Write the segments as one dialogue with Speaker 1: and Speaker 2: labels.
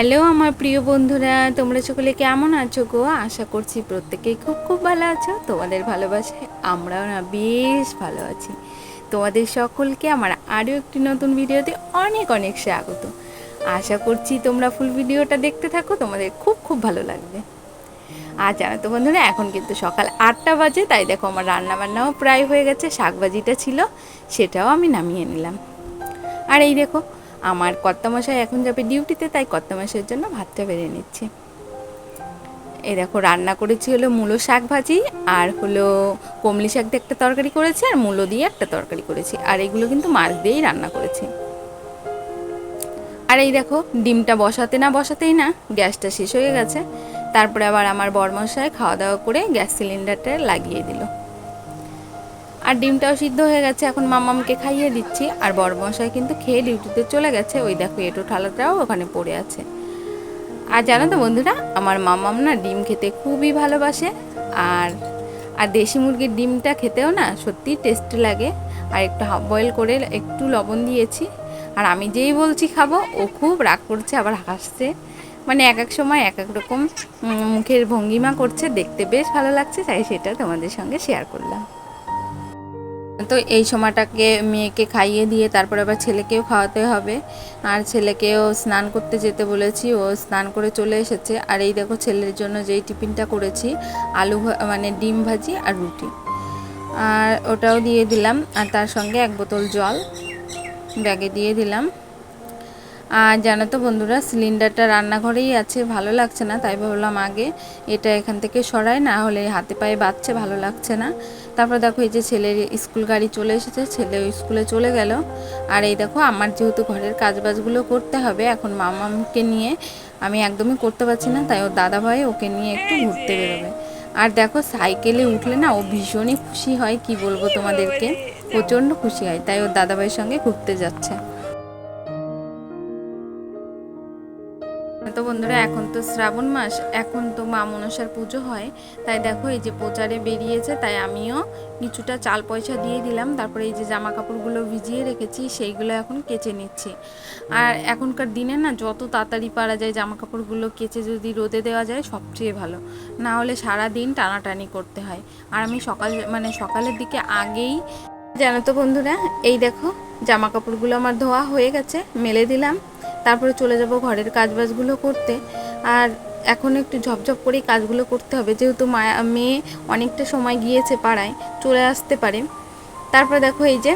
Speaker 1: Hello আমার প্রিয় বন্ধুরা, তোমরা সকলে কেমন আছো গো? আশা করছি প্রত্যেকেই খুব খুব ভালো আছো। তোমাদের ভালোবাসায় আমরাও না বেশ ভালো আছি। তোমাদের সকলকে আমার আরও একটি নতুন ভিডিওতে অনেক অনেক স্বাগত। আশা করছি তোমরা ফুল ভিডিওটা দেখতে থাকো, তোমাদের খুব খুব ভালো লাগবে। আর জানো তো বন্ধুরা, এখন কিন্তু সকাল 8টা বাজে, তাই দেখো আমার রান্নাবান্নাও প্রায় হয়ে গেছে। শাকভাজিটা ছিল, সেটাও আমি নামিয়ে নিলাম। আর এই দেখো আমার কর্তামশাই এখন যাবে ডিউটিতে, তাই কর্তামশাইয়ের জন্য ভাতটা বেড়ে নিচ্ছি। এই দেখো রান্না করেছি হলো মূলো শাক ভাজি, আর হলো কমলি শাক দিয়ে একটা তরকারি করেছি, আর মূলো দিয়ে একটা তরকারি করেছি, আর এগুলো কিন্তু মাছ দিয়েই রান্না করেছি। আর এই দেখো ডিমটা বসাতে না বসাতেই না গ্যাসটা শেষ হয়ে গেছে। তারপরে আবার আমার বরমশাই খাওয়া দাওয়া করে গ্যাস সিলিন্ডারটা লাগিয়ে দিল। আর ডিমটাও সিদ্ধ হয়ে গেছে, এখন মামামকে খাইয়ে দিচ্ছি। আর বড়মশাই কিন্তু খেয়ে ডিউটিতে চলে গেছে। ওই দেখো এঁটো থালাটাও ওখানে পড়ে আছে। আর জানো তো বন্ধুরা, আমার মামাম না ডিম খেতে খুবই ভালোবাসে। আর আর দেশি মুরগির ডিমটা খেতেও না সত্যিই টেস্টি লাগে। আর একটু হাফ বয়েল করে একটু লবণ দিয়েছি। আর আমি যেই বলছি খাবো, ও খুব রাগ করছে, আবার হাসছে। মানে এক এক সময় এক এক রকম মুখের ভঙ্গিমা করছে, দেখতে বেশ ভালো লাগছে, তাই সেটা তোমাদের সঙ্গে শেয়ার করলাম। তো এই সময়টাকে মেয়েকে খাইয়ে দিয়ে তারপর আবার ছেলেকেও খাওয়াতে হবে। আর ছেলেকেও স্নান করতে যেতে বলেছি, ও স্নান করে চলে এসেছে। আর এই দেখো ছেলের জন্য যেই টিফিনটা করেছি, মানে ডিম ভাজি আর রুটি, আর ওটাও দিয়ে দিলাম। আর তার সঙ্গে 1 বোতল জল ব্যাগে দিয়ে দিলাম। আর জানো তো বন্ধুরা, সিলিন্ডারটা রান্নাঘরেই আছে, ভালো লাগছে না, তাই ভাবলাম আগে এটা এখান থেকে সরাই, না হলে হাতে পায়ে বাজছে, ভালো লাগছে না। তারপর দেখো এই যে ছেলের স্কুল গাড়ি চলে এসেছে, ছেলে স্কুলে চলে গেল। আর এই দেখো আমার যেহেতু ঘরের কাজবাজগুলো করতে হবে, এখন মামাকে নিয়ে আমি একদমই করতে পারছি না, তাই ওর দাদাভাই ওকে নিয়ে একটু ঘুরতে বেরোবে। আর দেখো সাইকেলে উঠলে না ও ভীষণই খুশি হয়, কি বলবো তোমাদেরকে, প্রচণ্ড খুশি হয়, তাই ওর দাদাভাইয়ের সঙ্গে ঘুরতে যাচ্ছে। তো বন্ধুরা, এখন তো শ্রাবণ মাস, এখন তো মা মনসার পুজো হয়, তাই দেখো এই যে প্রচারে বেরিয়েছে, তাই আমিও কিছুটা চাল পয়সা দিয়ে দিলাম। তারপরে এই যে জামা কাপড়গুলো ভিজিয়ে রেখেছি, সেইগুলো এখন কেচে নিচ্ছি। আর এখনকার দিনে না যত তাড়াতাড়ি পারা যায় জামা কাপড়গুলো কেচে যদি রোদে দেওয়া যায় সবচেয়ে ভালো, না হলে সারা দিন টানাটানি করতে হয়। আর আমি সকালের দিকে আগেই, জানো তো বন্ধুরা, এই দেখো জামা কাপড়গুলো আমার ধোয়া হয়ে গেছে, মেলে দিলাম। তারপরে চলে যাব ঘরের কাজবাজগুলো করতে। আর এখন একটু ঝপঝপ করেই কাজগুলো করতে হবে, যেহেতু মেয়ে অনেকটা সময় গিয়েছে পাড়ায়, চলে আসতে পারে। তারপরে দেখো এই যে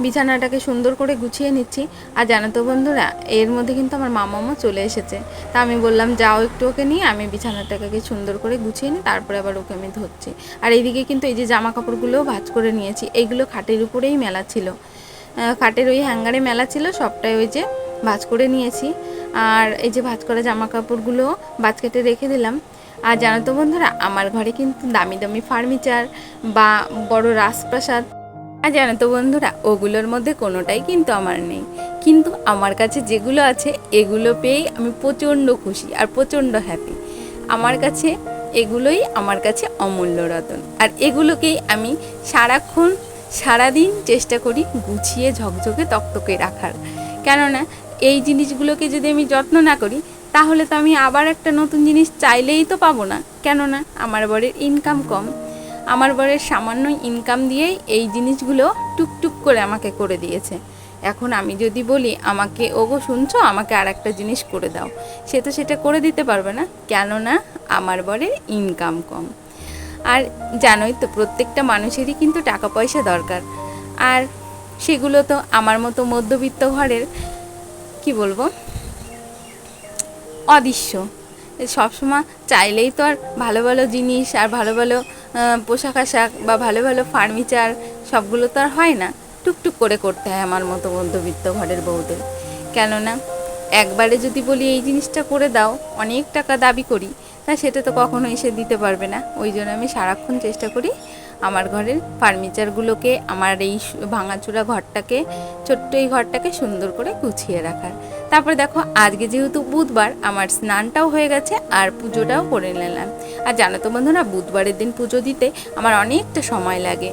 Speaker 1: বিছানাটাকে সুন্দর করে গুছিয়ে নিচ্ছি। আর জানো তো বন্ধুরা, এর মধ্যে কিন্তু আমার মামামও চলে এসেছে। তা আমি বললাম যাও একটু ওকে নিয়ে, আমি বিছানাটাকে সুন্দর করে গুছিয়ে নিই, তারপরে আবার ওকে আমি ধরছি। আর এইদিকে কিন্তু এই যে জামা কাপড়গুলোও ভাঁজ করে নিয়েছি, এইগুলো খাটের উপরেই মেলা ছিল, খাটের ওই হ্যাঙ্গারে মেলা ছিল, সবটাই ওই যে ভাঁজ করে নিয়েছি। আর এই যে ভাঁজ করা জামা কাপড়গুলো ভাঁজ কেটে রেখে দিলাম। আর জানো তো বন্ধুরা, আমার ঘরে কিন্তু দামি দামি ফার্নিচার বা বড় রাজপ্রাসাদ, আর জানো তো বন্ধুরা, ওগুলোর মধ্যে কোনোটাই কিন্তু আমার নেই, কিন্তু আমার কাছে যেগুলো আছে এগুলো পেয়েই আমি প্রচণ্ড খুশি আর প্রচণ্ড হ্যাপি। আমার কাছে এগুলোই আমার কাছে অমূল্য রতন। আর এগুলোকেই আমি সারাক্ষণ সারাদিন চেষ্টা করি গুছিয়ে ঝকঝকে তকতকে রাখার। কেননা এই জিনিসগুলোকে যদি আমি যত্ন না করি, তাহলে তো আমি আবার একটা নতুন জিনিস চাইলেই তো পাবো না। কেননা আমার বরের ইনকাম কম, আমার বরের সামান্য ইনকাম দিয়েই এই জিনিসগুলো টুকটুক করে আমাকে করে দিয়েছে। এখন আমি যদি বলি আমাকে, ওগো শুনছো, আমাকে আর একটা জিনিস করে দাও, সে তো সেটা করে দিতে পারবে না, কেননা আমার বরের ইনকাম কম। আর জানোই তো প্রত্যেকটা মানুষেরই কিন্তু টাকা পয়সা দরকার, আর সেগুলো তো আমার মতো মধ্যবিত্ত ঘরের, কি বলবো, অদৃশ্য। সবসময় চাইলেই তো আর ভালো ভালো জিনিস আর ভালো ভালো পোশাক আশাক বা ভালো ভালো ফার্নিচার সবগুলো তো আর হয় না, টুকটুক করে করতে হয় আমার মতো মধ্যবিত্ত ঘরের বউদের। কেননা একবারে যদি বলি এই জিনিসটা করে দাও, অনেক টাকা দাবি করি, তা সেটা তো কখনো এসে দিতে পারবে না। ওই জন্য আমি সারাক্ষণ চেষ্টা করি আমার ঘরের ফার্নিচারগুলোকে, আমার এই ভাঙাচোরা ঘরটাকে, ছোট্ট এই ঘরটাকে সুন্দর করে গুছিয়ে রাখার। তারপরে দেখো আজকে যেহেতু বুধবার, আমার স্নানটাও হয়ে গেছে আর পুজোটাও করে নিলাম। আর জানো তো বন্ধুরা, বুধবারের দিন পুজো দিতে আমার অনেকটা সময় লাগে।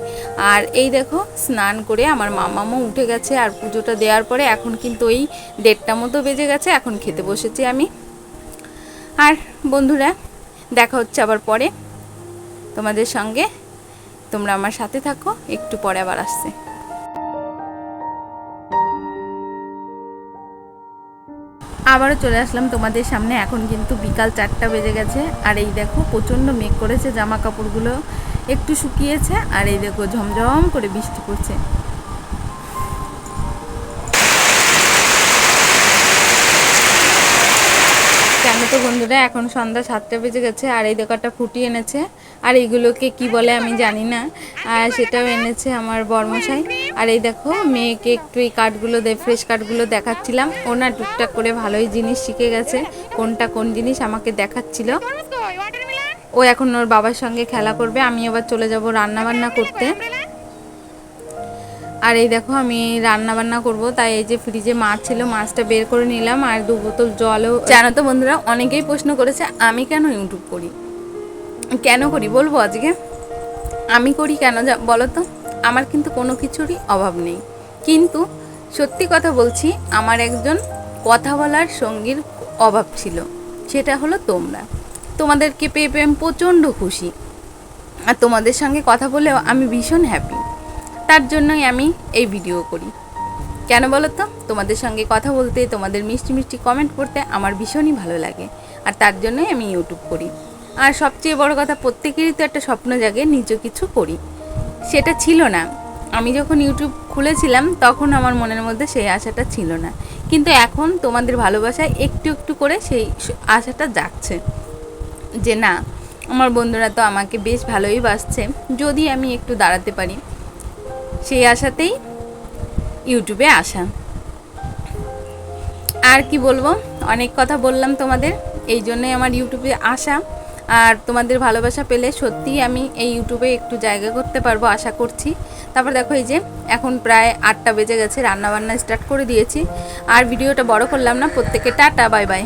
Speaker 1: আর এই দেখো স্নান করে আমার মামামও উঠে গেছে, আর পুজোটা দেওয়ার পরে এখন কিন্তু ওই 1:30 মতো বেজে গেছে। এখন খেতে বসেছি আমি। আর বন্ধুরা, দেখা হচ্ছে আবার পরে তোমাদের সঙ্গে। তোমরা আমার সাথে থাকো, একটু পরে আবার আসছে। আবারও চলে আসলাম তোমাদের সামনে। এখন কিন্তু বিকাল 4টা বেজে গেছে। আর এই দেখো প্রচণ্ড মেঘ করেছে, জামা কাপড়গুলো একটু শুকিয়েছে। আর এই দেখো ঝমঝম করে বৃষ্টি পড়ছে। কেন তো বন্ধুরা, এখন সন্ধ্যা 7টা বেজে গেছে। আর এই দোকানটা ফুটি এনেছে, আর এইগুলোকে কি বলে আমি জানি না, আর সেটাও এনেছে আমার বরমশাই। আর এই দেখো মেয়েকে একটু এই কাঠগুলো ফ্রেশ কাঠগুলো দেখাচ্ছিলাম। ও না টুকটাক করে ভালোই জিনিস শিখে গেছে, কোনটা কোন জিনিস আমাকে দেখাচ্ছিল। ও এখন ওর বাবার সঙ্গে খেলা করবে, আমি আবার চলে যাব রান্না বান্না করতে। আর এই দেখো আমি রান্না বান্না করব, তাই এই যে ফ্রিজে মাছ ছিল, মাছটা বের করে নিলাম। আর 2 বোতল জলও। জানো তো বন্ধুরা, অনেকেই প্রশ্ন করেছে আমি কেন ইউটিউব করি, কেন করি বলবো আজকে। আমি করি কেন বলো তো, আমার কিন্তু কোনো কিছুরই অভাব নেই, কিন্তু সত্যি কথা বলছি, আমার একজন কথা বলার সঙ্গীর অভাব ছিল, সেটা হলো তোমরা। তোমাদেরকে পেয়ে পেয়ে আমি প্রচণ্ড খুশি, আর তোমাদের সঙ্গে কথা বলেও আমি ভীষণ হ্যাপি। তার জন্যই আমি এই ভিডিও করি। কেন বলো তো, তোমাদের সঙ্গে কথা বলতে, তোমাদের মিষ্টি মিষ্টি কমেন্ট করতে আমার ভীষণই ভালো লাগে, আর তার জন্যই আমি ইউটিউব করি। আর সবচেয়ে বড় কথা, প্রত্যেকেরই তো একটা স্বপ্ন জাগে নিজ কিছু করি। সেটা ছিল না, আমি যখন ইউটিউব খুলেছিলাম তখন আমার মনের মধ্যে সেই আশাটা ছিল না, কিন্তু এখন তোমাদের ভালোবাসায় একটু একটু করে সেই আশাটা জাগছে যে না, আমার বন্ধুরা তো আমাকে বেশ ভালোই বাসছে, যদি আমি একটু দাঁড়াতে পারি। সেই আশাতেই ইউটিউবে আসা। আর কি বলবো, অনেক কথা বললাম তোমাদের, এই জন্যই আমার ইউটিউবে আসা। আর তোমাদের ভালোবাসা পেলে সত্যিই আমি এই ইউটিউবে একটু জায়গা করতে পারবো, আশা করছি। তারপর দেখো এই যে এখন প্রায় 8টা বেজে গেছে, রান্নাবান্না স্টার্ট করে দিয়েছি। আর ভিডিওটা বড় করলাম না, প্রত্যেকে টাটা, বাই বাই।